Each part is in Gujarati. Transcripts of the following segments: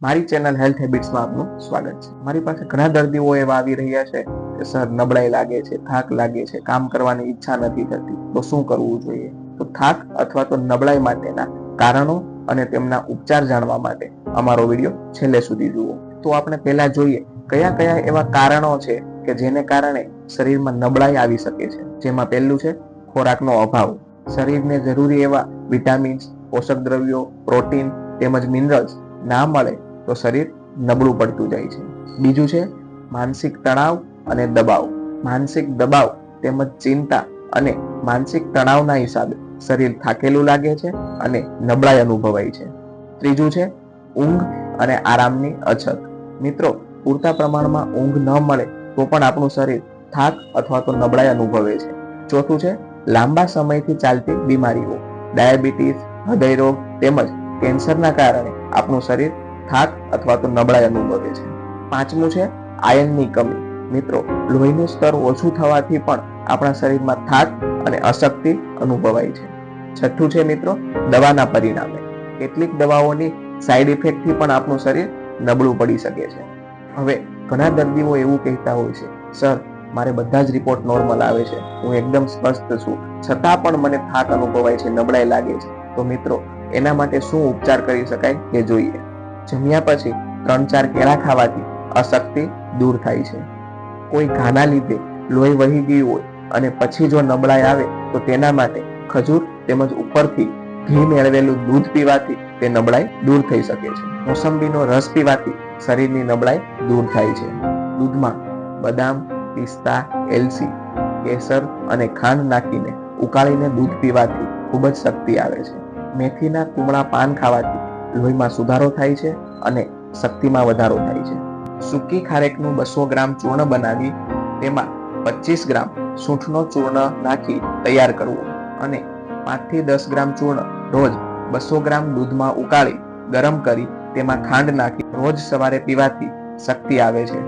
મારી ચેનલ હેલ્થ હેબિટ્સમાં આપનું સ્વાગત છે। મારી પાસે ઘણા દર્દીઓ એવા આવી રહ્યા છે કે સર નબળાઈ લાગે છે, થાક લાગે છે, કામ કરવાની ઈચ્છા નથી થતી, તો શું કરવું જોઈએ? તો થાક અથવા તો નબળાઈ માટેના કારણો અને તેમના ઉપચાર જાણવા માટે અમારો વિડીયો છેલ્લે સુધી જુઓ। તો આપણે પહેલા જોઈએ કયા કયા એવા કારણો છે કે જેને કારણે શરીરમાં નબળાઈ આવી શકે છે। જેમાં પહેલું છે ખોરાકનો અભાવ। શરીરને જરૂરી એવા વિટામિન્સ, પોષક દ્રવ્યો, પ્રોટીન તેમજ મિનરલ્સ ના મળે તો શરીર નબળું પડતું જાય છે। બીજું છે માનસિક તણાવ અને દબાવ। માનસિક દબાવ તેમજ ચિંતા અને માનસિક તણાવના હિસાબે શરીર થાકેલું લાગે છે અને નબળાઈ અનુભવાય છે। ત્રીજું છે ઊંઘ અને આરામની અછત। મિત્રો, પૂરતા પ્રમાણમાં ઊંઘ ન મળે તો પણ આપણું શરીર થાક અથવા તો નબળાઈ અનુભવે છે। ચોથું છે લાંબા સમયથી ચાલતી બીમારીઓ। ડાયાબિટીસ, હૃદય રોગ તેમજ કેન્સરના કારણે આપણું શરીર થાક અથવા તો નબળાઈ અનુભવે છે। પાંચમું છે આયર્નની કમી। મિત્રો, લોહીનું સ્તર ઓછું થવાથી પણ આપણા શરીરમાં થાક અને અશક્તિ અનુભવાય છે। છઠ્ઠું છે મિત્રો દવાના પરિણામે। કેટલીક દવાઓની સાઈડ ઇફેક્ટથી પણ આપણું શરીર નબળું પડી શકે છે। હવે ઘણા દર્દીઓ એવું કહેતા હોય છે, સર મારે બધા જ રિપોર્ટ નોર્મલ આવે છે, હું એકદમ સ્વસ્થ છું, છતાં પણ મને થાક અનુભવાય છે, નબળાઈ લાગે છે। તો મિત્રો, એના માટે શું ઉપચાર કરી શકાય તે જોઈએ। જમ્યા પછી 3-4 કેળા ખાવાથી અશક્તિ દૂર થાય છે। કોઈ ઘાના લીધે લોહી વહી ગયું હોય અને પછી જો નબળાઈ આવે તો તેના માટે ખજૂર તેમજ ઉપરથી ઘી મેળવેલું દૂધ પીવાથી તે નબળાઈ દૂર થઈ શકે છે। મોસંબીનો રસ પીવાથી શરીરની નબળાઈ દૂર થાય છે। દૂધમાં બદામ, પિસ્તા, એલચી, કેસર અને ખાંડ નાખીને ઉકાળીને દૂધ પીવાથી ખૂબ જ શક્તિ આવે છે। મેથીના કુમળા પાન ખાવાથી લોહીમાં સુધારો થાય છે અને શક્તિમાં વધારો થાય છે। સૂકી ખારેકનું 200 ગ્રામ ચૂર્ણ બનાવી તેમાં 25 ગ્રામ સૂંઠનો ચૂર્ણ નાખી તૈયાર કરવું અને 5 થી 10 ગ્રામ ચૂર્ણ રોજ 200 ગ્રામ દૂધમાં ઉકાળી ગરમ કરી તેમાં ખાંડ નાખી રોજ સવારે પીવાથી શક્તિ આવે છે।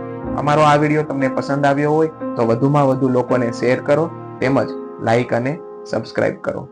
અમારો આ વિડીયો તમને પસંદ આવ્યો હોય તો વધુમાં વધુ લોકોને શેર કરો તેમજ લાઈક અને સબસ્ક્રાઇબ કરો।